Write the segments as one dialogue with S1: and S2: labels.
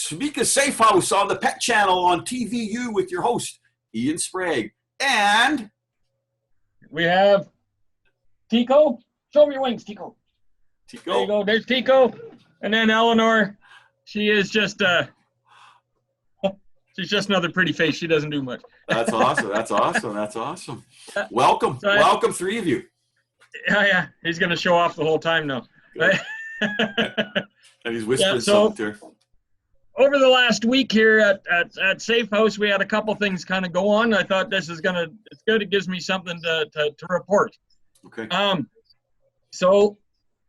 S1: It's Meika's Safehouse on the Pet Channel on TVU with your host, Ian Sprague. And
S2: we have Tiko. Show me your wings, Tiko.
S1: Tiko.
S2: There you go. There's Tiko. And then Eleanor. She is just she's just another pretty face. She doesn't do much.
S1: That's awesome. That's awesome. That's awesome. Welcome.
S2: So
S1: Welcome, three of you.
S2: Yeah. He's going to show off the whole time now.
S1: And he's whispering something to her.
S2: Over the last week here at Safehouse, we had a couple things kind of go on. I thought this is it's good. It gives me something to report.
S1: Okay.
S2: So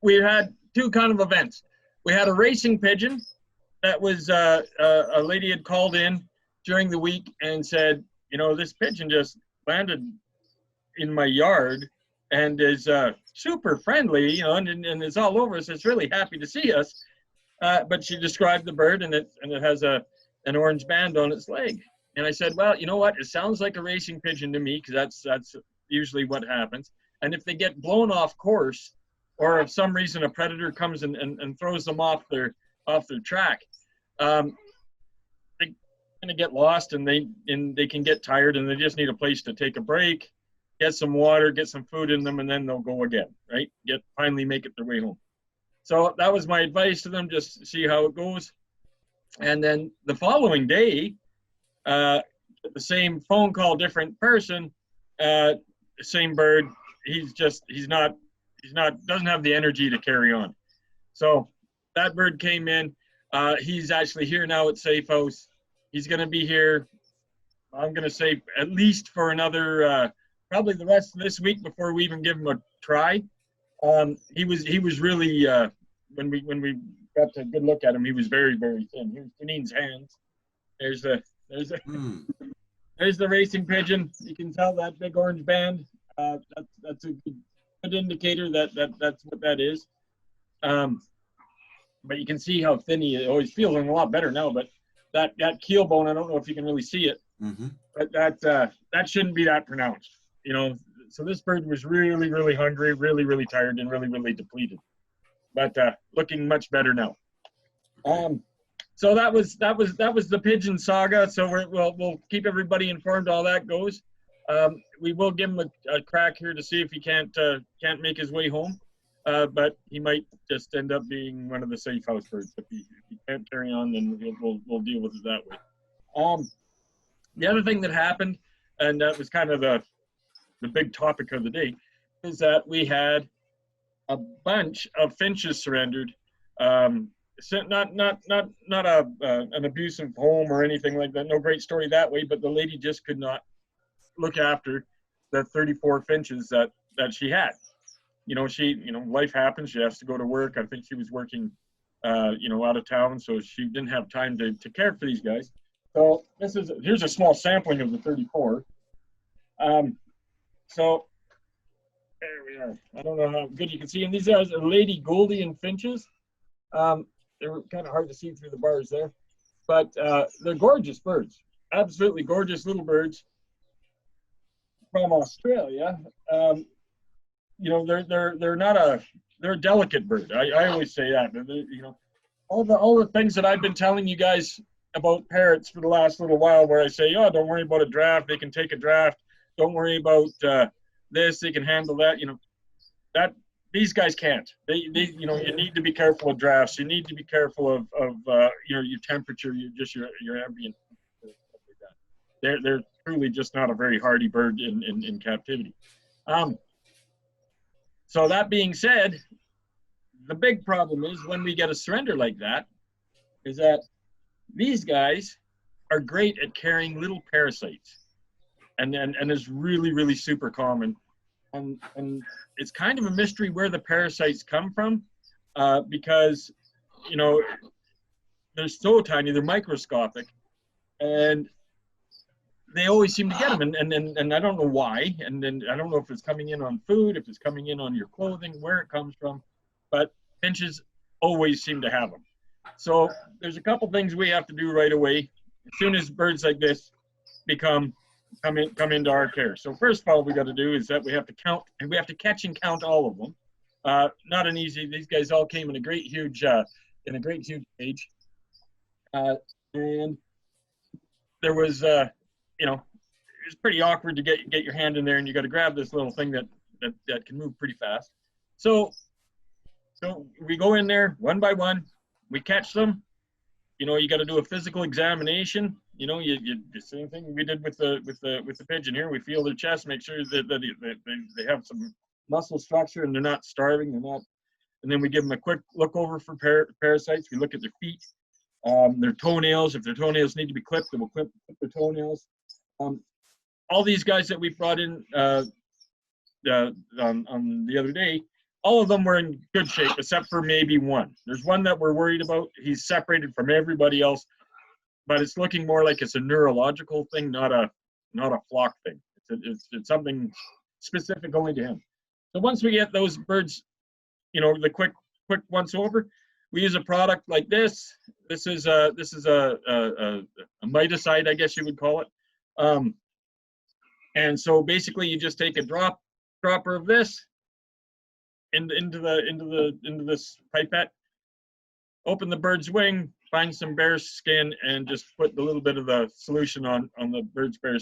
S2: we had two kind of events. We had a racing pigeon that was a lady had called in during the week and said, this pigeon just landed in my yard and is super friendly, and is all over us. It's really happy to see us. But she described the bird, and it has an orange band on its leg. And I said, well, you know what? It sounds like a racing pigeon to me, because that's usually what happens. And if they get blown off course, or if some reason a predator comes and throws them off their track, they're going to get lost, and they can get tired, and they just need a place to take a break, get some water, get some food in them, and then they'll go again, right? Finally make it their way home. So that was my advice to them, just see how it goes. And then the following day, the same phone call, different person, same bird. Doesn't have the energy to carry on. So that bird came in. He's actually here now at Safehouse. He's going to be here, I'm going to say, at least for another, probably the rest of this week before we even give him a try. He was really, when we got a good look at him, he was very, very thin. Here's Janine's hands. There's the racing pigeon. You can tell that big orange band. That's a good indicator that's what that is. But you can see how thin he is. Oh, he's feeling a lot better now. But that keel bone, I don't know if you can really see it. Mm-hmm. But that shouldn't be that pronounced. So this bird was really, really hungry, really, really tired, and really, really depleted. But looking much better now. So that was the pigeon saga. So we'll keep everybody informed how that goes. We will give him a crack here to see if he can't make his way home. But he might just end up being one of the Safehouse birds. If he can't carry on, then we'll deal with it that way. The other thing that happened, and that was kind of the big topic of the day, is that we had a bunch of finches surrendered. So not an abusive home or anything like that. No great story that way, but the lady just could not look after the 34 finches that she had. Life happens. She has to go to work. I think she was working, out of town, so she didn't have time to care for these guys. So here's a small sampling of the 34. So there we are. I don't know how good you can see them. These are Lady Gouldian finches. They were kind of hard to see through the bars there, but they're gorgeous birds. Absolutely gorgeous little birds from Australia. They're a delicate bird. I always say that. All the things that I've been telling you guys about parrots for the last little while, where I say, don't worry about a draft. They can take a draft. Don't worry about this. They can handle that. That these guys can't. You need to be careful of drafts. You need to be careful of your temperature, your ambient. They're truly just not a very hardy bird in captivity. So that being said, the big problem is when we get a surrender like that, is that these guys are great at carrying little parasites, and is really, really super common, and it's kind of a mystery where the parasites come from, because they're so tiny, they're microscopic, and they always seem to get them, and I don't know why, and then I don't know if it's coming in on food, if it's coming in on your clothing, where it comes from, but finches always seem to have them. So there's a couple things we have to do right away as soon as birds like this come into our care. So first of all, we got to do is that we have to count, and we have to catch and count all of them. Not an easy. These guys all came in a great huge cage, And there was, you know, it was pretty awkward to get your hand in there, and you got to grab this little thing that can move pretty fast. So we go in there one by one, we catch them. You know, you got to do a physical examination. You know, you the same thing we did with the pigeon here. We feel their chest, make sure that they have some muscle structure and they're not starving. They're not, and then we give them a quick look over for parasites. We look at their feet, their toenails. If their toenails need to be clipped, then we'll clip their toenails. All these guys that we brought in on the other day, all of them were in good shape except for maybe one. There's one that we're worried about. He's separated from everybody else, but it's looking more like it's a neurological thing, not a flock thing. It's something specific only to him. So once we get those birds, you know, the quick once over, we use a product like this. This is a miticide, I guess you would call it. And so basically, you just take a dropper of this into this pipette, open the bird's wing, find some bear skin, and just put a little bit of the solution on the bird's bear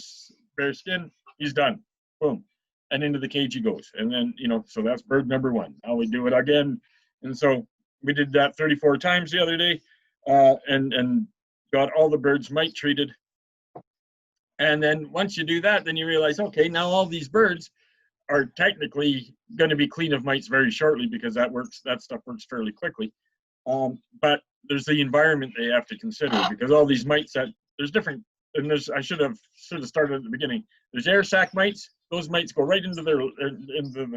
S2: skin. He's done. Boom. And into the cage he goes. And then, you know, so that's bird number one. Now we do it again. And so we did that 34 times the other day, and got all the birds mite treated. And then once you do that, then you realize, okay, now all these birds are technically going to be clean of mites very shortly, because that stuff works fairly quickly. But there's the environment they have to consider, because all these mites there's different, and I should have started at the beginning. There's air sac mites. Those mites go right into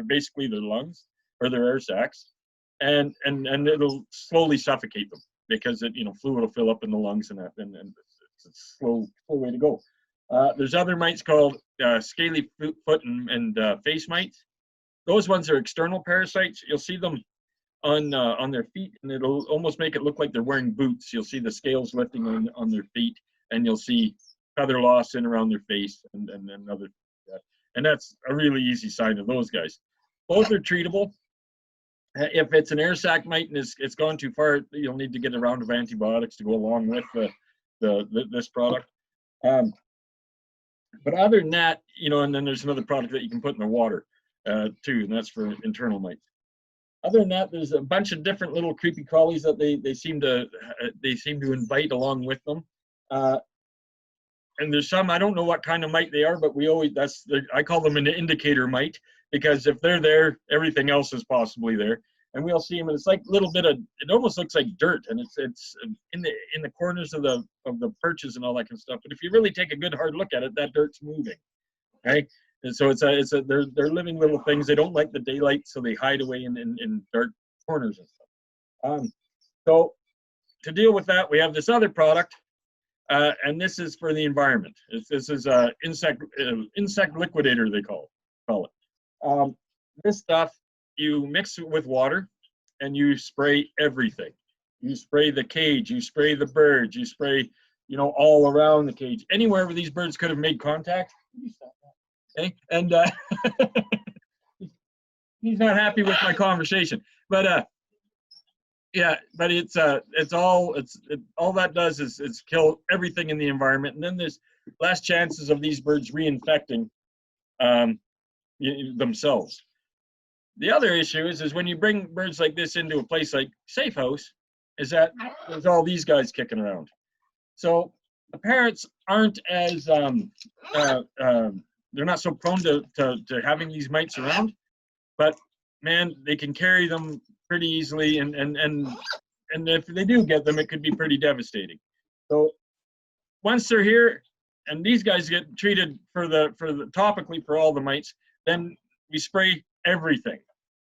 S2: basically their lungs or their air sacs, and it'll slowly suffocate them, because fluid will fill up in the lungs, and it's a slow way to go. There's other mites called scaly foot and face mites. Those ones are external parasites. You'll see them on their feet, and it'll almost make it look like they're wearing boots. You'll see the scales lifting on their feet, and you'll see feather loss in around their face, and other. And that's a really easy sign of those guys. Both are treatable. If it's an air sac mite and it's gone too far, you'll need to get a round of antibiotics to go along with this product. But other than that, and then there's another product that you can put in the water too, and that's for internal mites. Other than that, there's a bunch of different little creepy crawlies that they seem to invite along with them. And there's some, I don't know what kind of mite they are, but I call them an indicator mite, because if they're there, everything else is possibly there. And we'll see them, and it's like a little bit of, it almost looks like dirt, and it's in the corners of the perches and all that kind of stuff. But if you really take a good hard look at it, that dirt's moving, okay? And so they're living little things. They don't like the daylight, so they hide away in dark corners and stuff. So to deal with that, we have this other product, and this is for the environment. This is insect liquidator, they call it. This stuff, you mix it with water, and you spray everything. You spray the cage, you spray the birds, you spray, all around the cage. Anywhere where these birds could have made contact. Okay? And he's not happy with my conversation. But yeah, but it's all that does is kill everything in the environment, and then there's less chances of these birds reinfecting themselves. The other issue is when you bring birds like this into a place like Safehouse, is that there's all these guys kicking around. So the parrots aren't as they're not so prone to having these mites around, but man, they can carry them pretty easily, and if they do get them, it could be pretty devastating. So once they're here, and these guys get treated for the topically for all the mites, then we spray everything.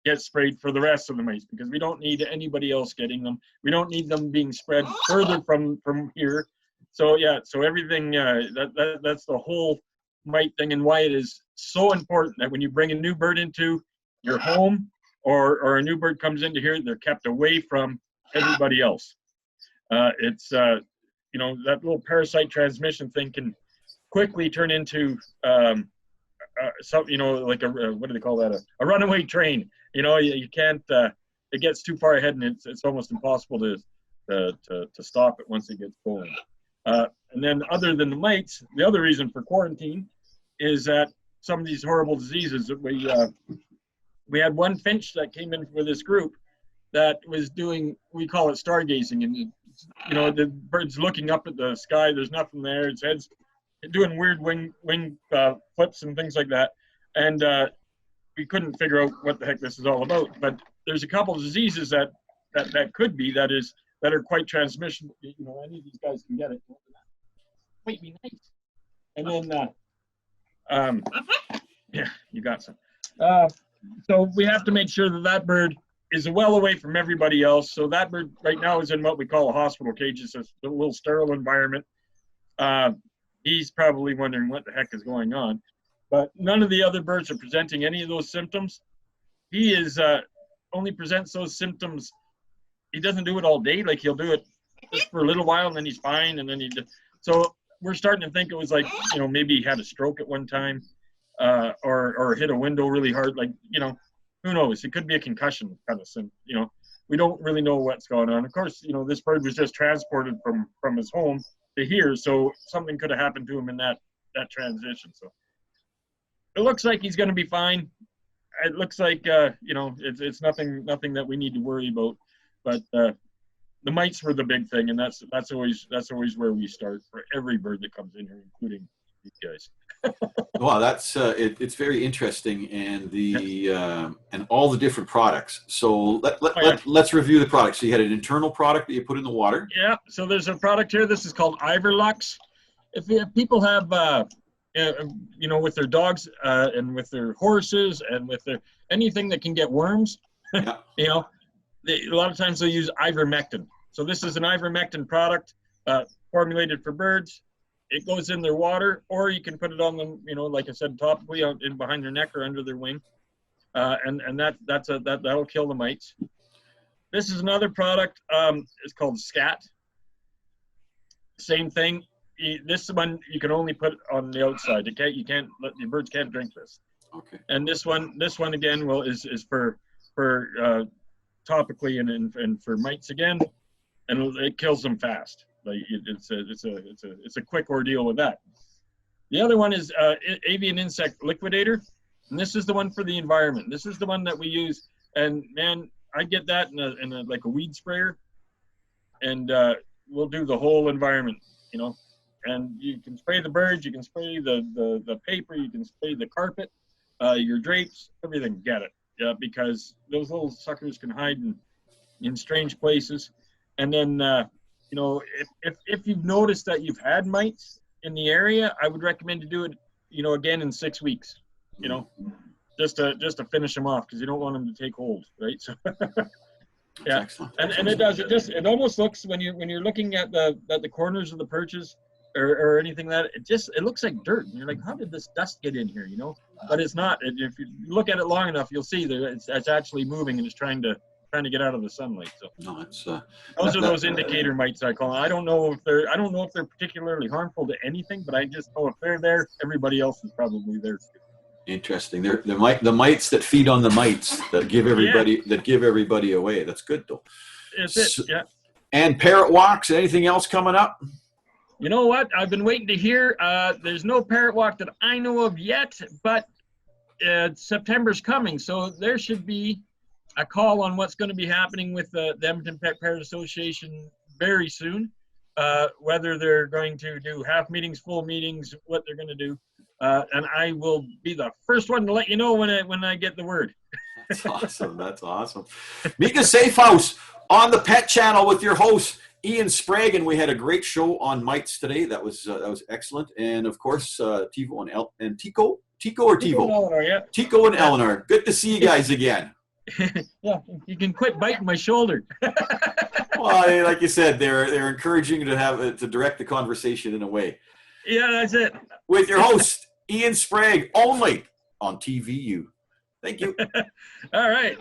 S2: Gets sprayed for the rest of the mites, because we don't need anybody else getting them. We don't need them being spread further from here. So yeah, so everything that's the whole mite thing, and why it is so important that when you bring a new bird into your home, or a new bird comes into here, they're kept away from everybody else. It's that little parasite transmission thing can quickly turn into like what do they call that? A runaway train. You can't. It gets too far ahead, and it's almost impossible to to stop it once it gets going. And then other than the mites, the other reason for quarantine is that some of these horrible diseases that we had one finch that came in with this group that was doing, we call it stargazing, and you know, the bird's looking up at the sky, there's nothing there, its head's doing weird wing flips and things like that, and we couldn't figure out what the heck this is all about. But there's a couple of diseases that could be that are quite transmissible. You know, any of these guys can get it. Might be nice. And then yeah, you got some. So we have to make sure that bird is well away from everybody else. So that bird right now is in what we call a hospital cage. It's a little sterile environment. He's probably wondering what the heck is going on. But none of the other birds are presenting any of those symptoms. He is only presents those symptoms. He doesn't do it all day. Like, he'll do it just for a little while and then he's fine. And then so we're starting to think it was like, you know, maybe he had a stroke at one time, or hit a window really hard. Like, you know, who knows? It could be a concussion kind of thing. You know, we don't really know what's going on. Of course, you know, this bird was just transported from his home to here, so something could have happened to him in that transition. So it looks like he's going to be fine. It looks like you know, it's nothing that we need to worry about. But the mites were the big thing, and that's always where we start for every bird that comes in here, including these guys.
S1: Wow, that's it's very interesting, and and all the different products. So let's review the products. So you had an internal product that you put in the water.
S2: Yeah. So there's a product here. This is called Iverlux. If people have you know, with their dogs and with their horses and with their anything that can get worms,
S1: Yeah.
S2: you know, a lot of times they'll use ivermectin. So this is an ivermectin product formulated for birds. It goes in their water, or you can put it on them, you know, like I said, topically in behind their neck or under their wing, and that'll kill the mites. This is another product. It's called Scat. Same thing. This one you can only put on the outside. You can't let the birds can't drink this.
S1: Okay. And
S2: this one again is for topically and for mites again, and it kills them fast. Like it's a quick ordeal with that. The other one is avian insect liquidator, and this is the one for the environment. This is the one that we use, and man, I get that in a like a weed sprayer, and we'll do the whole environment, you know. And you can spray the birds, you can spray the paper, you can spray the carpet, your drapes, everything. Get it? Yeah, because those little suckers can hide in strange places, and then. You know, if you've noticed that you've had mites in the area, I would recommend to do it, you know, again in 6 weeks, you know, just to finish them off, because you don't want them to take hold, right? So, yeah, and it almost looks when you're looking at the corners of the perches or anything like that, it looks like dirt, and you're like, how did this dust get in here, you know? But it's not. If you look at it long enough, you'll see that it's actually moving and it's trying to get out of the sunlight. So
S1: no, it's
S2: those are those indicator mites I call them. I don't know if they're particularly harmful to anything, but I just know if they're there, everybody else is probably there too.
S1: Interesting. They're the mites that feed on the mites that give everybody away. That's good though.
S2: That's it. Yeah.
S1: And parrot walks. Anything else coming up?
S2: You know what? I've been waiting to hear. There's no parrot walk that I know of yet, but September's coming, so there should be a call on what's going to be happening with the Edmonton Pet Parrot Association very soon, whether they're going to do half meetings, full meetings, what they're going to do, and I will be the first one to let you know when I get the word.
S1: That's awesome. That's awesome. Meika Safehouse on the Pet Channel with your host Ian Sprague, and we had a great show on mites today. That was excellent, and of course Tiko and Tiko or Tivo?
S2: Eleanor, yeah.
S1: Tiko and Eleanor. Good to see you guys again.
S2: Yeah, you can quit biting my shoulder.
S1: Well, like you said, they're encouraging to direct the conversation in a way.
S2: Yeah, that's it.
S1: With your host Ian Sprague, only on TVU. Thank you.
S2: All right.